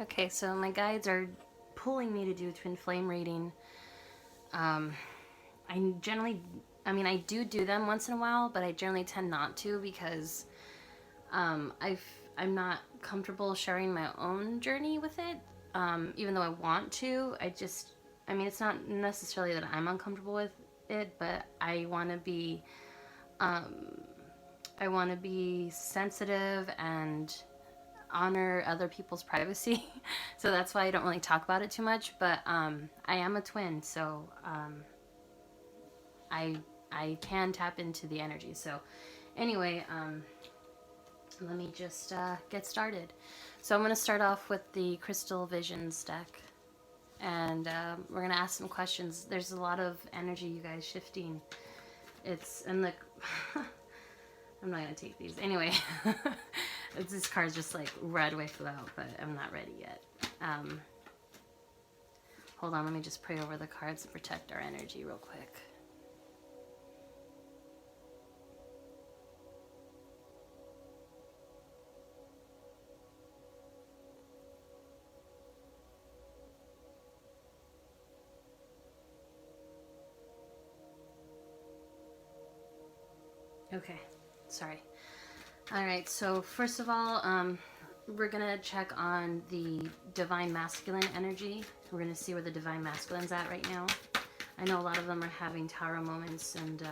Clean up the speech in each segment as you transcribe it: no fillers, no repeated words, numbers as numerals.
Okay, so my guides are pulling me to do twin flame reading. I generally, I do them once in a while, but I generally tend not to because I'm not comfortable sharing my own journey with it. Even though I want to, it's not necessarily that I'm uncomfortable with it, but I want to be sensitive and honor other people's privacy. So that's why I don't really talk about it too much. But I am a twin, so I I can tap into the energy. So anyway, let me just get started. So I'm going to start off with the Crystal Visions deck. And we're going to ask some questions. There's a lot of energy, you guys, shifting. It's in the... I'm not going to take these. Anyway, this card's just like right away flew out, but I'm not ready yet. Hold on, let me just pray over the cards to protect our energy real quick. Okay, sorry. All right, so first of all, we're going to check on the Divine Masculine energy. We're going to see where the Divine Masculine's at right now. I know a lot of them are having Tower moments, and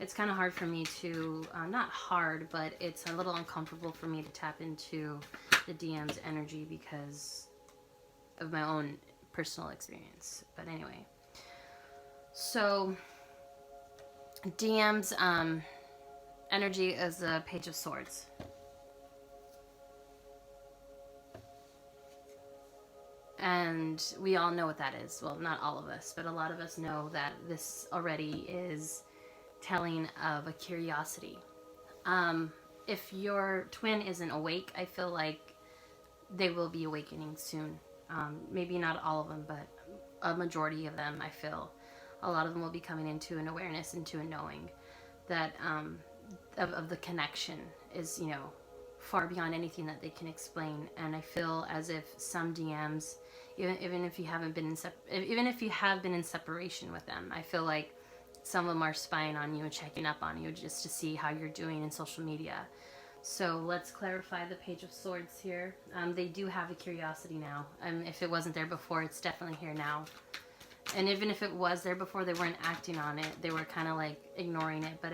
it's kind of hard for me to, not hard, but it's a little uncomfortable for me to tap into the DM's energy because of my own personal experience. But anyway, so DM's energy is the Page of Swords. And we all know what that is. Well, not all of us, but a lot of us know that this already is telling of a curiosity. If your twin isn't awake, I feel like they will be awakening soon. Maybe not all of them, but a majority of them, I feel. A lot of them will be coming into an awareness, into a knowing that of the connection is, far beyond anything that they can explain. And I feel as if some DMs, even if you haven't been even if you have been in separation with them, I feel like some of them are spying on you and checking up on you just to see how you're doing in social media. So let's clarify the Page of Swords here. They do have a curiosity now. If it wasn't there before, it's definitely here now. And even if it was there before, they weren't acting on it. They were kind of like ignoring it. But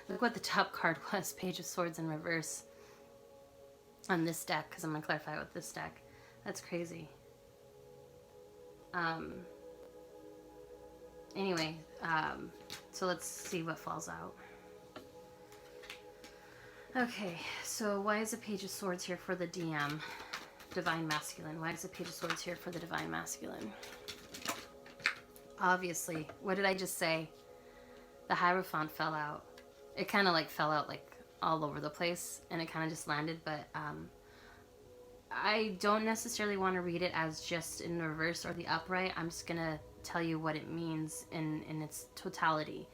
look what the top card was, Page of Swords in reverse on this deck, because I'm going to clarify with this deck. That's crazy. Anyway, so let's see what falls out. Okay, so why is the Page of Swords here for the DM? Divine Masculine. Why is the Page of Swords here for the Divine Masculine? Obviously, what did I just say? The Hierophant fell out. It kind of like fell out like all over the place, and it kind of just landed, but I don't necessarily want to read it as just in the reverse or the upright. I'm just going to tell you what it means in its totality.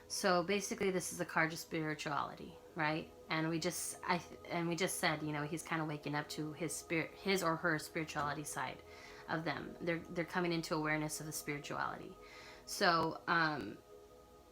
So basically, this is a card of spirituality, right? And we just said, he's kind of waking up to his or her spirituality side of them. They're coming into awareness of the spirituality. So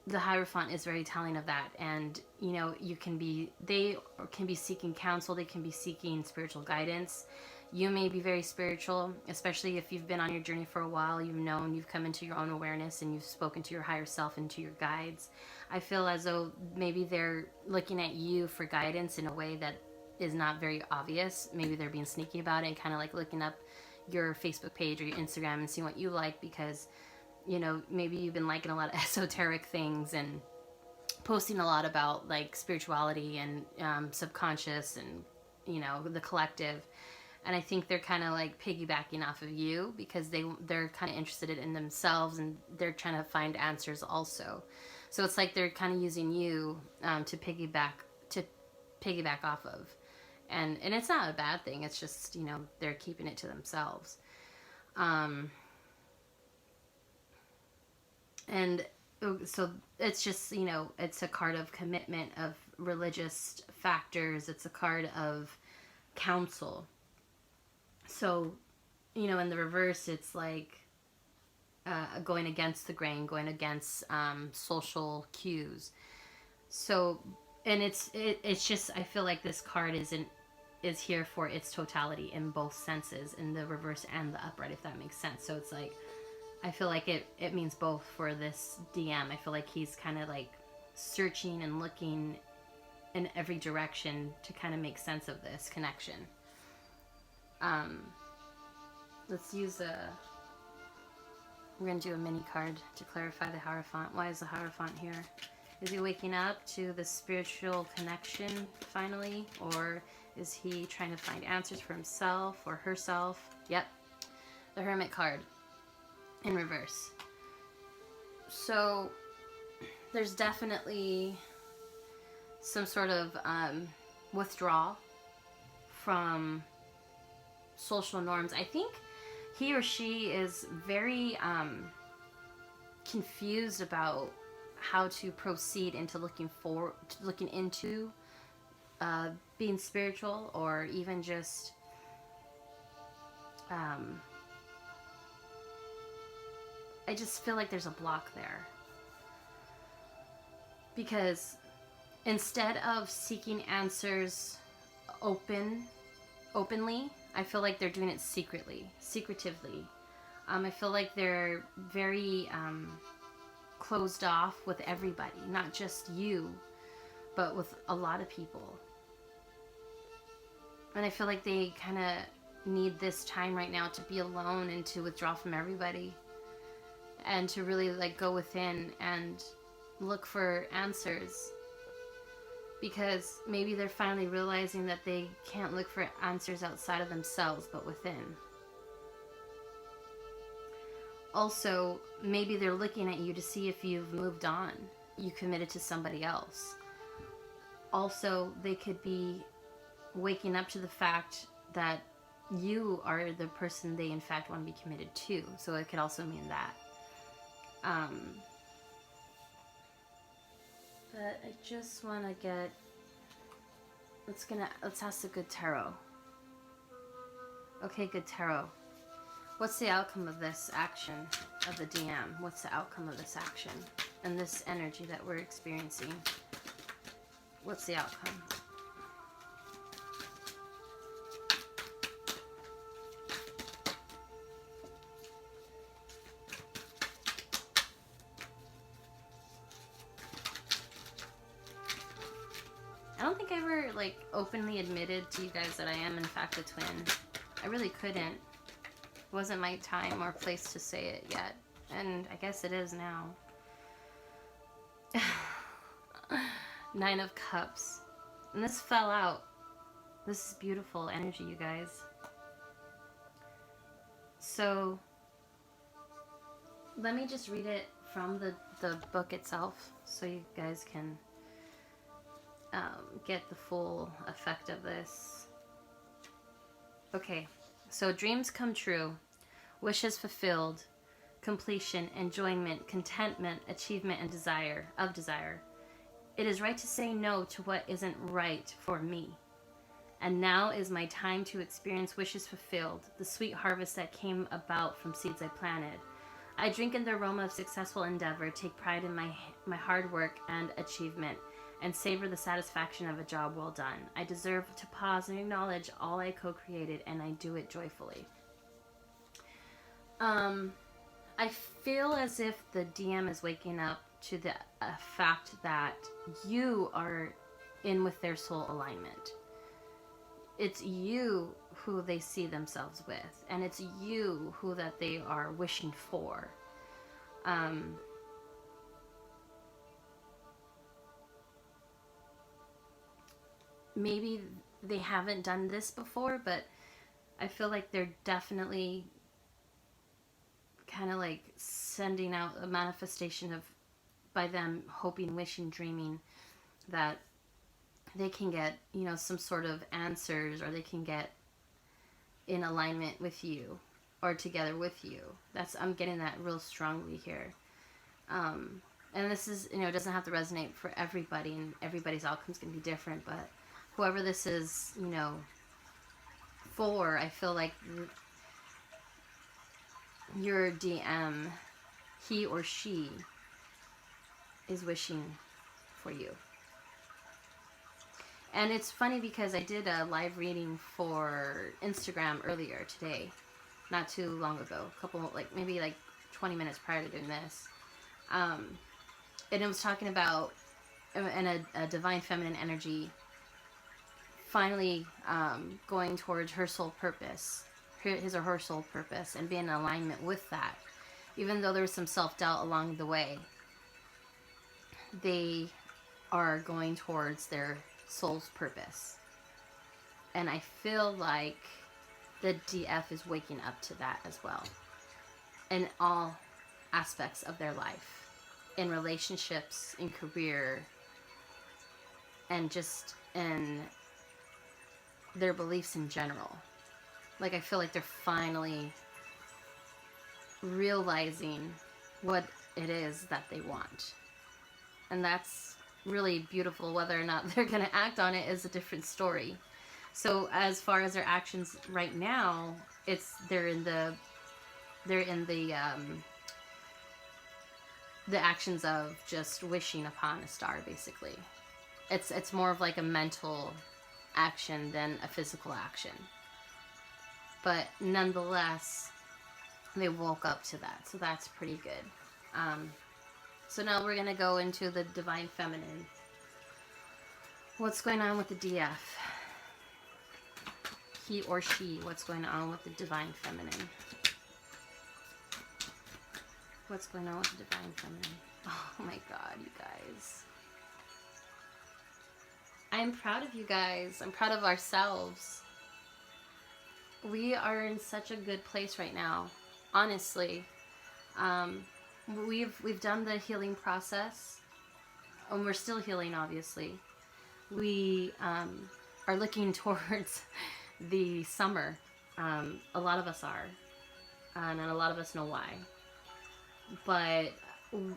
the Hierophant is very telling of that. And they can be seeking counsel, they can be seeking spiritual guidance. You may be very spiritual, especially if you've been on your journey for a while. You've come into your own awareness, and you've spoken to your higher self and to your guides. I feel as though maybe they're looking at you for guidance in a way that is not very obvious. Maybe they're being sneaky about it and kind of like looking up your Facebook page or your Instagram and seeing what you like, because maybe you've been liking a lot of esoteric things and posting a lot about like spirituality and subconscious and the collective. And I think they're kind of like piggybacking off of you because they're kind of interested in themselves, and they're trying to find answers also. So it's like they're kind of using you to piggyback off of. And it's not a bad thing. It's just, they're keeping it to themselves. And so it's just, it's a card of commitment, of religious factors. It's a card of counsel. So, in the reverse, it's like going against the grain, going against social cues. So, and it's just, I feel like this card is here for its totality in both senses, in the reverse and the upright, if that makes sense. So it's like, I feel like it means both for this DM. I feel like he's kind of like searching and looking in every direction to kind of make sense of this connection. Let's use we're going to do a mini card to clarify the Hierophant. Why is the Hierophant here? Is he waking up to the spiritual connection finally? Or is he trying to find answers for himself or herself? Yep. The Hermit card in reverse. So there's definitely some sort of withdrawal from social norms. I think he or she is very confused about how to proceed into looking into being spiritual, or even just I just feel like there's a block there, because instead of seeking answers openly, I feel like they're doing it secretively. I feel like they're very closed off with everybody, not just you, but with a lot of people. And I feel like they kind of need this time right now to be alone and to withdraw from everybody, and to really like go within and look for answers, because maybe they're finally realizing that they can't look for answers outside of themselves but within. Also, maybe they're looking at you to see if you've moved on, you committed to somebody else. Also, they could be waking up to the fact that you are the person they in fact want to be committed to. So it could also mean that. But I just want to get, let's ask the good tarot. Okay, good tarot. What's the outcome of this action of the DM? What's the outcome of this action and this energy that we're experiencing? What's the outcome? I don't think I ever like openly admitted to you guys that I am in fact a twin. I really couldn't. It wasn't my time or place to say it yet. And I guess it is now. 9 of Cups. And this fell out. This is beautiful energy, you guys. So, let me just read it from the book itself so you guys can get the full effect of this. Okay, so dreams come true, wishes fulfilled, completion, enjoyment, contentment, achievement, and desire. It is right to say no to what isn't right for me. And now is my time to experience wishes fulfilled, the sweet harvest that came about from seeds I planted. I drink in the aroma of successful endeavor, take pride in my hard work and achievement, and savor the satisfaction of a job well done. I deserve to pause and acknowledge all I co-created, and I do it joyfully. I feel as if the DM is waking up to the fact that you are in with their soul alignment. It's you who they see themselves with, and it's you who that they are wishing for. Maybe they haven't done this before, but I feel like they're definitely kind of like sending out a manifestation of, by them hoping, wishing, dreaming that they can get, some sort of answers, or they can get in alignment with you or together with you. I'm getting that real strongly here. And this is, it doesn't have to resonate for everybody, and everybody's outcome is going to be different, but whoever this is, 4, I feel like your DM, he or she, is wishing for you. And it's funny because I did a live reading for Instagram earlier today, not too long ago, a couple, like maybe like 20 minutes prior to doing this. And it was talking about a divine feminine energy finally going towards her soul purpose, his or her soul purpose, and being in alignment with that. Even though there was some self-doubt along the way, they are going towards their soul's purpose. And I feel like the DF is waking up to that as well, in all aspects of their life, in relationships, in career, and just in their beliefs in general. Like, I feel like they're finally realizing what it is that they want. And that's really beautiful. Whether or not they're going to act on it is a different story. So as far as their actions right now, they're in the actions of just wishing upon a star, basically. It's more of like a mental action than a physical action. But nonetheless, they woke up to that. So that's pretty good. So now we're going to go into the divine feminine. What's going on with the DF? He or she, what's going on with the divine feminine? What's going on with the divine feminine? Oh my God, you guys. I'm proud of you guys. I'm proud of ourselves. We are in such a good place right now, honestly. We've done the healing process, and we're still healing, obviously. We are looking towards the summer. A lot of us are, and a lot of us know why. But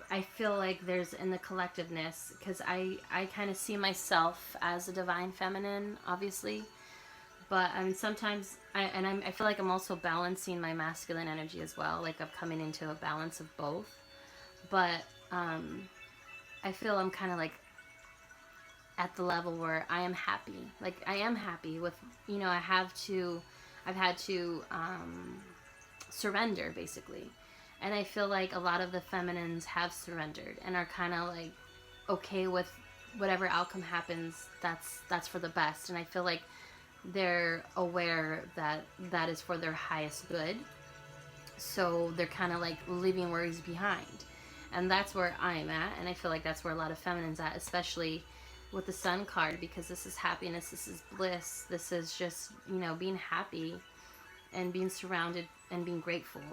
I feel like there's, in the collectiveness, because I kind of see myself as a divine feminine, obviously. But sometimes, I feel like I'm also balancing my masculine energy as well. Like, I'm coming into a balance of both. But I feel I'm kind of like at the level where I am happy. Like, I am happy with, I've had to surrender, basically. And I feel like a lot of the feminines have surrendered and are kind of like okay with whatever outcome happens. That's for the best. And I feel like they're aware that that is for their highest good. So they're kind of like leaving worries behind. And that's where I'm at. And I feel like that's where a lot of feminines at, especially with the Sun card, because this is happiness, this is bliss, this is just, being happy and being surrounded and being grateful.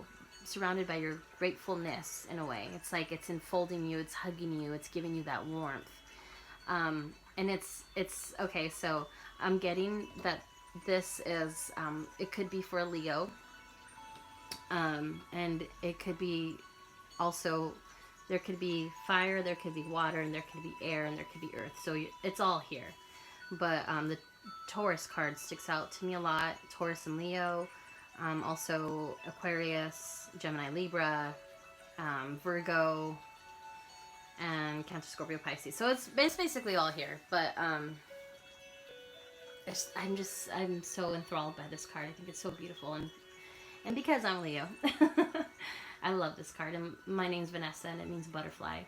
Surrounded by your gratefulness, in a way. It's like it's enfolding you, it's hugging you, it's giving you that warmth. And it's okay, so I'm getting that this is, it could be for a Leo. And it could be also, there could be fire, there could be water, and there could be air, and there could be earth. So it's all here. But the Taurus card sticks out to me a lot. Taurus and Leo. Also Aquarius, Gemini, Libra, Virgo, and Cancer, Scorpio, Pisces. So it's basically all here. But I'm so enthralled by this card. I think it's so beautiful, and because I'm Leo, I love this card. And my name's Vanessa, and it means butterfly.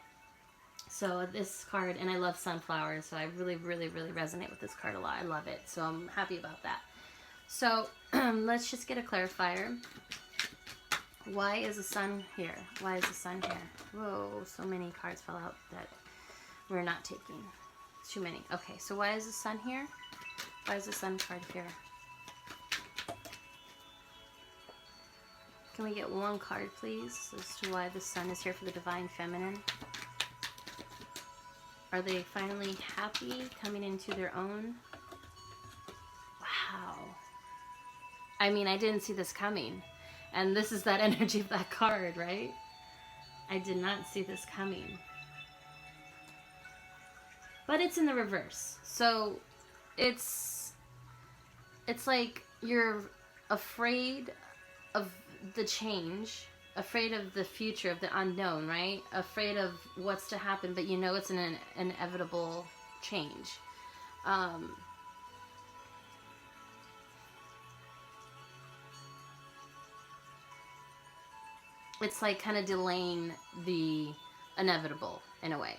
So this card, and I love sunflowers, so I really, really, really resonate with this card a lot. I love it, so I'm happy about that. So let's just get a clarifier. Why is the sun here? Why is the sun here? Whoa, so many cards fell out that we're not taking. It's too many. Okay, so why is the sun here? Why is the sun card here? Can we get one card, please, as to why the sun is here for the divine feminine? Are they finally happy, coming into their own? Wow. I mean, I didn't see this coming. And this is that energy of that card, right? I did not see this coming. But it's in the reverse. So it's like you're afraid of the change, afraid of the future, of the unknown, right? Afraid of what's to happen, but you know it's an inevitable change. It's like kind of delaying the inevitable in a way.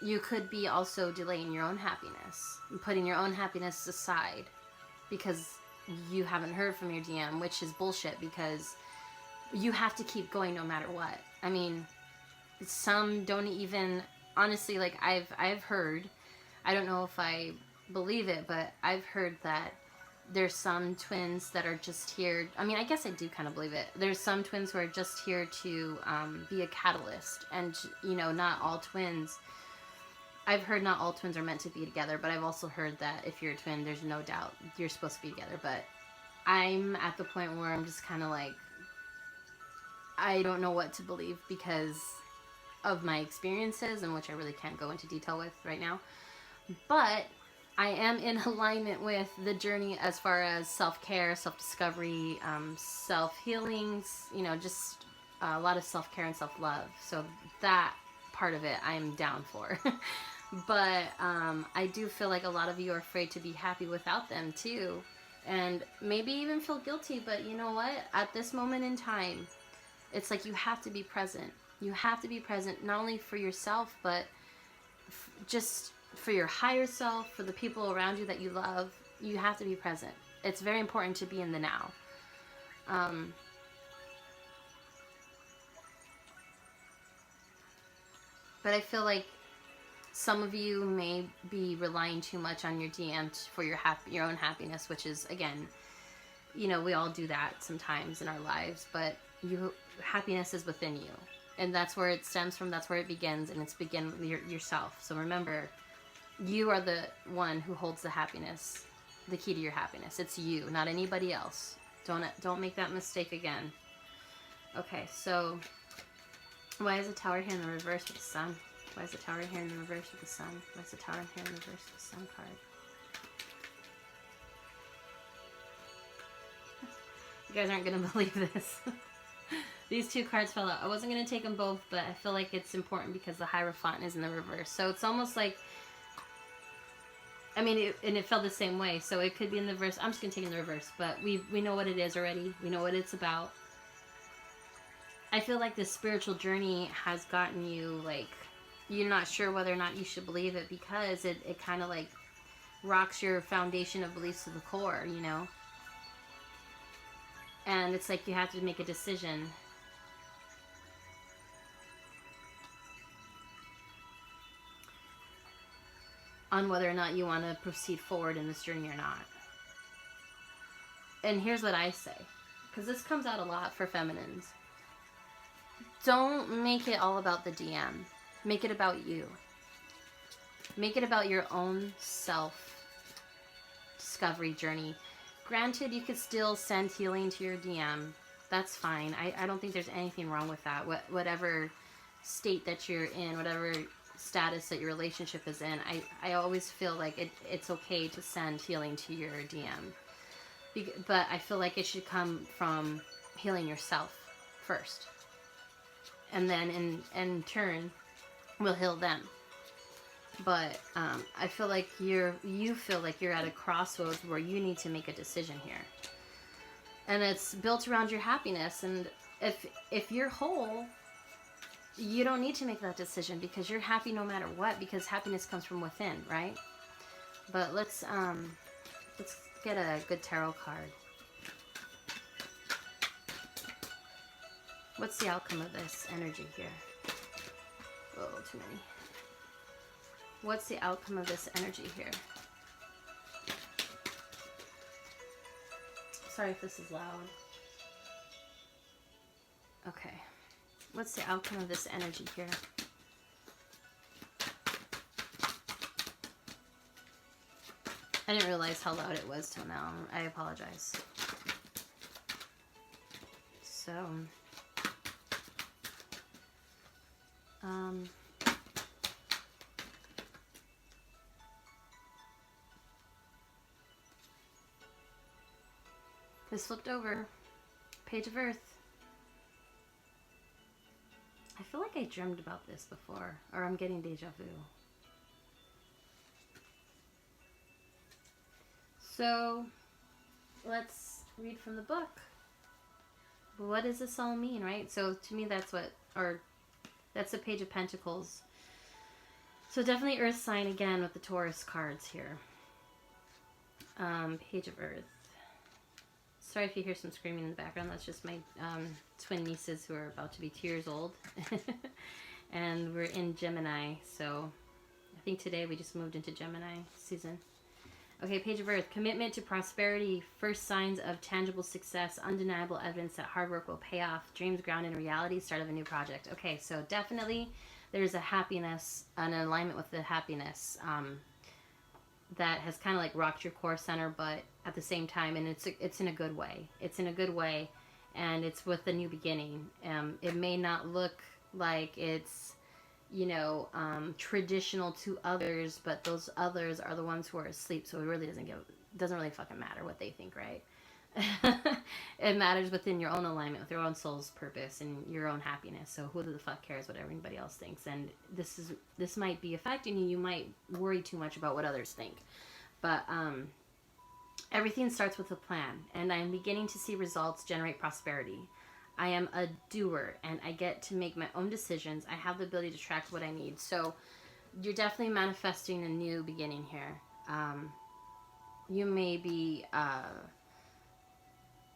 You could be also delaying your own happiness, putting your own happiness aside because you haven't heard from your DM, which is bullshit because you have to keep going no matter what. I mean, some don't even, honestly, like I've heard, I don't know if I believe it, but I've heard that there's some twins that are just here. I mean, I guess I do kind of believe it. There's some twins who are just here to be a catalyst, and you know, not all twins. I've heard not all twins are meant to be together, but I've also heard that if you're a twin, there's no doubt you're supposed to be together. But I'm at the point where I'm just kind of like, I don't know what to believe because of my experiences, and which I really can't go into detail with right now. But I am in alignment with the journey as far as self-care, self-discovery, self-healings, you know, just a lot of self-care and self-love. So that part of it I'm down for. But I do feel like a lot of you are afraid to be happy without them too. And maybe even feel guilty, but you know what? At this moment in time, it's like you have to be present. You have to be present not only for yourself, but just for your higher self, for the people around you that you love. You have to be present. It's very important to be in the now. But I feel like some of you may be relying too much on your DM for your own happiness, which is, again, you know, we all do that sometimes in our lives, but happiness is within you. And that's where it stems from, that's where it begins, and it's begin with yourself. So remember, you are the one who holds the happiness, the key to your happiness. It's you, not anybody else. Don't make that mistake again. Okay, so why is the tower here in the reverse with the sun? Why is the tower here in the reverse with the sun? Why is the tower here in the reverse with the sun card? You guys aren't going to believe this. These two cards fell out. I wasn't going to take them both, but I feel like it's important because the Hierophant is in the reverse. So it's almost like, I mean, it felt the same way. So it could be in the reverse. I'm just going to take it in the reverse. But we know what it is already. We know what it's about. I feel like this spiritual journey has gotten you, like, you're not sure whether or not you should believe it because it kind of, like, rocks your foundation of beliefs to the core, you know? And it's like you have to make a decision. On whether or not you want to proceed forward in this journey or not. And here's what I say, because this comes out a lot for feminines. Don't make it all about the DM. Make it about you. Make it about your own self-discovery journey. Granted, you could still send healing to your DM. That's fine. I don't think there's anything wrong with that. Whatever state that you're in, whatever status that your relationship is in, I always feel like it's okay to send healing to your DM. But I feel like it should come from healing yourself first. And then in turn, we'll heal them. But I feel like you feel like you're at a crossroads where you need to make a decision here. And it's built around your happiness. And if you're whole, you don't need to make that decision because you're happy no matter what, because happiness comes from within, right? But let's get a good tarot card. What's the outcome of this energy here? Oh, too many. What's the outcome of this energy here? Sorry if this is loud. Okay. What's the outcome of this energy here? I didn't realize how loud it was till now. I apologize. So, is flipped over. Page of Earth. I feel like I dreamed about this before, or I'm getting deja vu. So, let's read from the book. What does this all mean, right? So, to me, that's that's the Page of Pentacles. So, definitely Earth sign again with the Taurus cards here. Page of Earth. Sorry if you hear some screaming in the background. That's just my twin nieces who are about to be 2 years old. And we're in Gemini, so I think today we just moved into Gemini season. Okay, Page of Earth. Commitment to prosperity. First signs of tangible success. Undeniable evidence that hard work will pay off. Dreams grounded in reality. Start of a new project. Okay, so definitely there's a happiness, an alignment with the happiness that has kind of like rocked your core center, but at the same time, and it's in a good way. It's in a good way, and it's with a new beginning. It may not look like it's, you know, traditional to others, but those others are the ones who are asleep, so it really doesn't really fucking matter what they think, right? It matters within your own alignment with your own soul's purpose and your own happiness. So who the fuck cares what everybody else thinks? And this might be affecting you. You might worry too much about what others think, but everything starts with a plan, and I'm beginning to see results generate prosperity. I am a doer, and I get to make my own decisions. I have the ability to track what I need. So you're definitely manifesting a new beginning here. You may be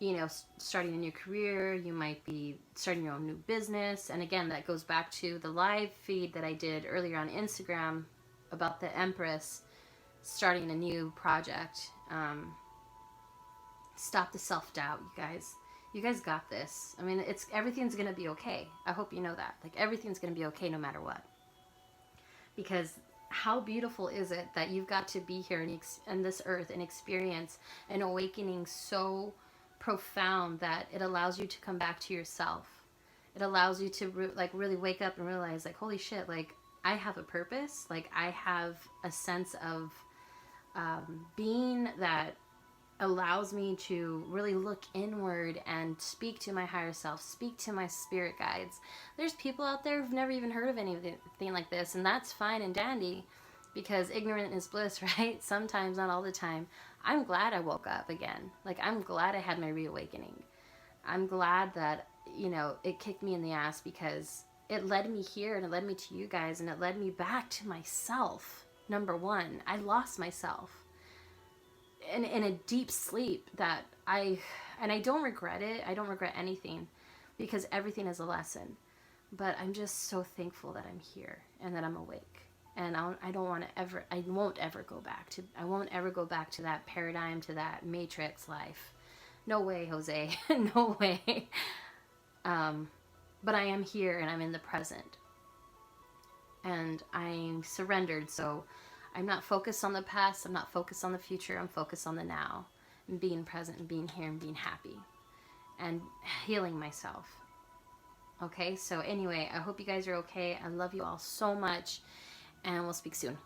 you know, starting a new career. You might be starting your own new business. And again, that goes back to the live feed that I did earlier on Instagram about the Empress starting a new project. Stop the self-doubt, you guys. You guys got this. I mean, everything's going to be okay. I hope you know that. Like, everything's going to be okay no matter what. Because how beautiful is it that you've got to be here in this earth and experience an awakening so profound that it allows you to come back to yourself. It allows you to really wake up and realize, like, holy shit, like, I have a purpose. Like, I have a sense of being that allows me to really look inward and speak to my higher self, speak to my spirit guides. There's people out there who've never even heard of anything like this, and that's fine and dandy, because ignorant is bliss, right? Sometimes, not all the time. I'm glad I woke up again. Like, I'm glad I had my reawakening. I'm glad that, you know, it kicked me in the ass, because it led me here, and it led me to you guys, and it led me back to myself. Number one, I lost myself in a deep sleep that I don't regret it. I don't regret anything, because everything is a lesson. But I'm just so thankful that I'm here and that I'm awake. And I won't ever go back to that paradigm, to that matrix life. No way, Jose. No way. But I am here, and I'm in the present. And I'm surrendered, so I'm not focused on the past. I'm not focused on the future. I'm focused on the now. And being present and being here and being happy. And healing myself. Okay, so anyway, I hope you guys are okay. I love you all so much. And we'll speak soon.